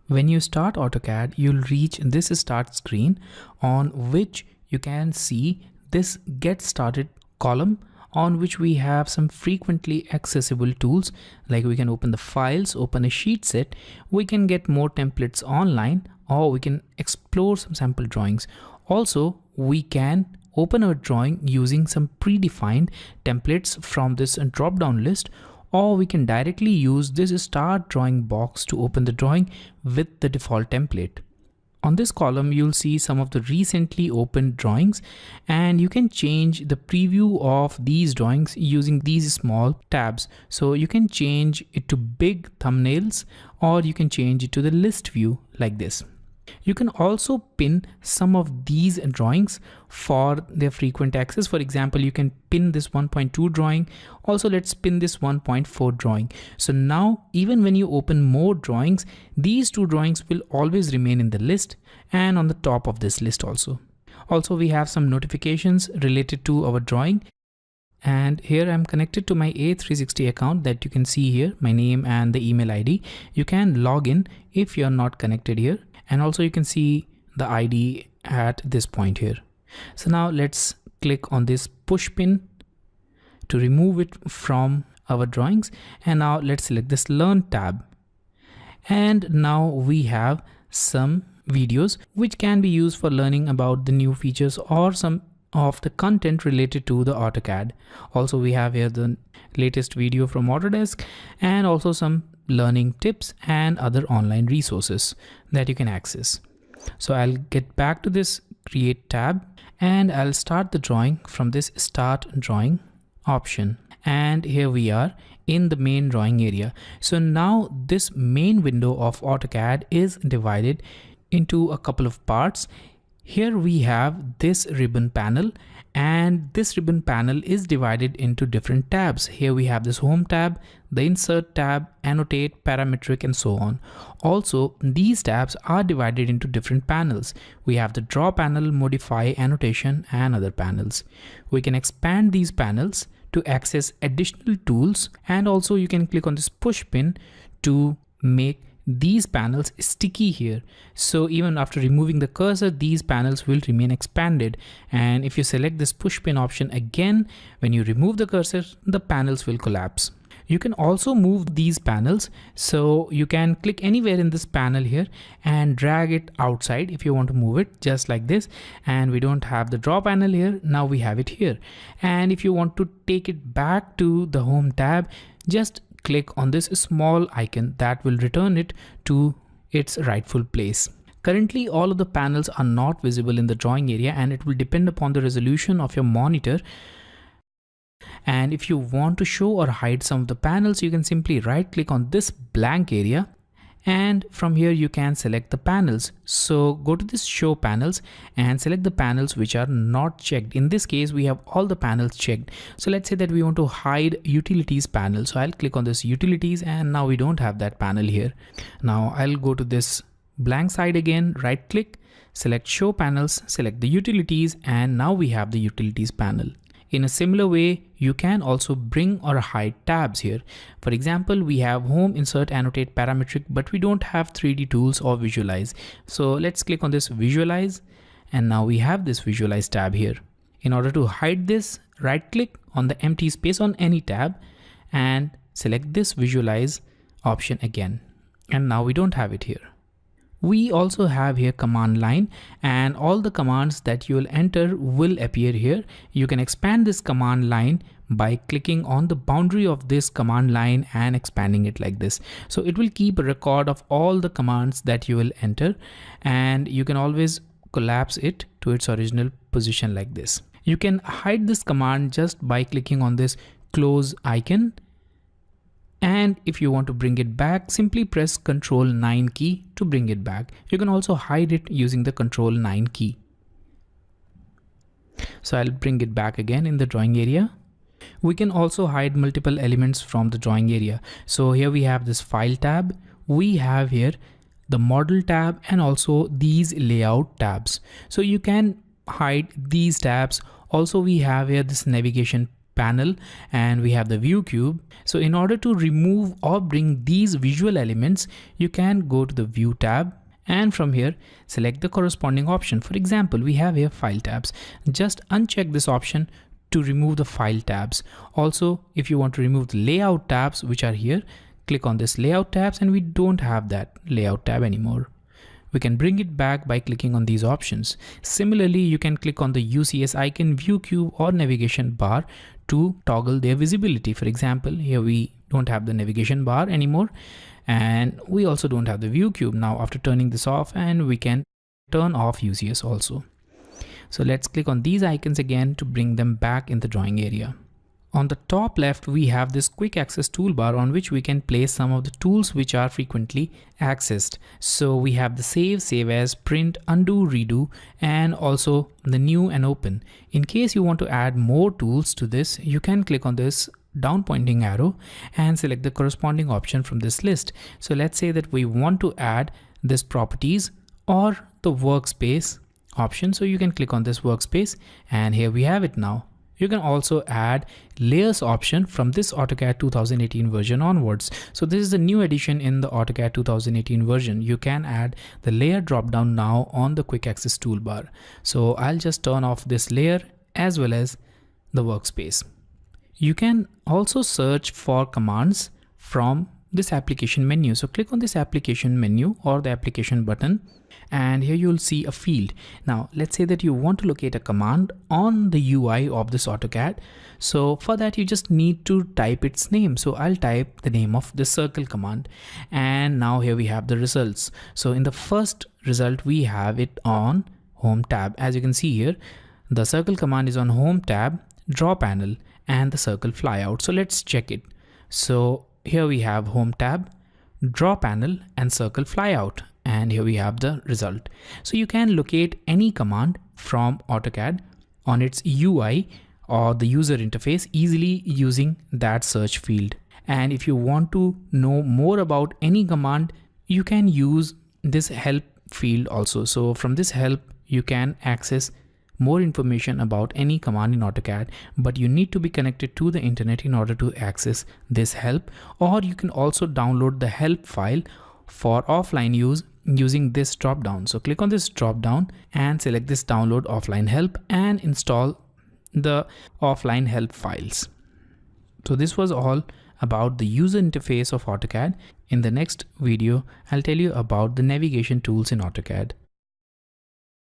When you start AutoCAD, you'll reach this start screen on which you can see this get started column, on which we have some frequently accessible tools, like we can open the files, open a sheet set, we can get more templates online, or we can explore some sample drawings. Also, we can open a drawing using some predefined templates from this drop down list, or we can directly use this start drawing box to open the drawing with the default template. On this column, you'll see some of the recently opened drawings, and you can change the preview of these drawings using these small tabs. So you can change it to big thumbnails, or you can change it to the list view like this. You can also pin some of these drawings for their frequent access. For example, you can pin this 1.2 drawing. Also, let's pin this 1.4 drawing. So now, even when you open more drawings, these two drawings will always remain in the list and on the top of this list also. Also, we have some notifications related to our drawing. And here I'm connected to my A360 account that you can see here, my name and the email ID. You can log in if you're not connected here. And also you can see the ID at this point here. So now let's click on this push pin to remove it from our drawings. And now let's select this learn tab. And now we have some videos which can be used for learning about the new features or some of the content related to the AutoCAD. Also, we have here the latest video from Autodesk and also some learning tips and other online resources that you can access. So I'll get back to this create tab and I'll start the drawing from this start drawing option. And here we are in the main drawing area. So now this main window of AutoCAD is divided into a couple of parts. Here we have this ribbon panel, and this ribbon panel is divided into different tabs. Here we have this home tab, the insert tab, annotate, parametric, and so on. Also, these tabs are divided into different panels. We have the draw panel, modify, annotation, and other panels. We can expand these panels to access additional tools, and also you can click on this push pin to make these panels sticky here. So even after removing the cursor, these panels will remain expanded. And if you select this push pin option again, when you remove the cursor, the panels will collapse. You can also move these panels. So you can click anywhere in this panel here and drag it outside if you want to move it, just like this. And we don't have the draw panel here. Now we have it here. And if you want to take it back to the home tab, just click on this small icon that will return it to its rightful place. Currently, all of the panels are not visible in the drawing area, and it will depend upon the resolution of your monitor. And if you want to show or hide some of the panels, you can simply right click on this blank area, and from here you can select the panels. So go to this show panels and select the panels which are not checked. In this case, we have all the panels checked. So let's say that we want to hide utilities panel. So I'll click on this utilities, and now we don't have that panel here. Now I'll go to this blank side again, right click, select show panels, select the utilities, and now we have the utilities panel. In a similar way, you can also bring or hide tabs here. For example, we have home, insert, annotate, parametric, but we don't have 3D tools or visualize. So let's click on this visualize, and now we have this visualize tab here. In order to hide this, right click on the empty space on any tab and select this visualize option again. And now we don't have it here. We also have here command line, and all the commands that you will enter will appear here. You can expand this command line by clicking on the boundary of this command line and expanding it like this. So it will keep a record of all the commands that you will enter, and you can always collapse it to its original position like this. You can hide this command just by clicking on this close icon. And if you want to bring it back, simply press Ctrl 9 key to bring it back. You can also hide it using the Ctrl 9 key. So I'll bring it back again in the drawing area. We can also hide multiple elements from the drawing area. So here we have this file tab. We have here the model tab and also these layout tabs. So you can hide these tabs. Also, we have here this navigation panel and we have the view cube. So in order to remove or bring these visual elements, you can go to the view tab and from here select the corresponding option. For example, we have here file tabs. Just uncheck this option to remove the file tabs. Also, if you want to remove the layout tabs which are here, click on this layout tabs and we don't have that layout tab anymore. We can bring it back by clicking on these options. Similarly, you can click on the UCS icon, view cube or navigation bar to toggle their visibility. For example, here we don't have the navigation bar anymore and we also don't have the view cube. Now after turning this off, and we can turn off UCS also. So let's click on these icons again to bring them back in the drawing area. On the top left, we have this quick access toolbar on which we can place some of the tools which are frequently accessed. So we have the save as, print, undo, redo, and also the new and open. In case you want to add more tools to this, you can click on this down pointing arrow and select the corresponding option from this list. So let's say that we want to add this properties or the workspace option. So you can click on this workspace and here we have it now. You can also add layers option from this AutoCAD 2018 version onwards. So this is a new addition in the AutoCAD 2018 version. You can add the layer drop down now on the quick access toolbar. So I'll just turn off this layer as well as the workspace. You can also search for commands from this application menu. So click on this application menu or the application button and here you'll see a field. Now let's say that you want to locate a command on the UI of this AutoCAD. So for that you just need to type its name. So I'll type the name of the circle command and now here we have the results. So in the first result we have it on home tab. As you can see here, the circle command is on home tab, draw panel and the circle flyout. So let's check it. So here we have home tab, draw panel and circle flyout. And here we have the result. So you can locate any command from AutoCAD on its UI or the user interface easily using that search field. And if you want to know more about any command, you can use this help field also. So from this help, you can access more information about any command in AutoCAD, but you need to be connected to the internet in order to access this help. Or you can also download the help file for offline use using this drop down. So click on this drop down and select this download offline help and install the offline help files. So this was all about the user interface of AutoCAD. In the next video, I'll tell you about the navigation tools in AutoCAD.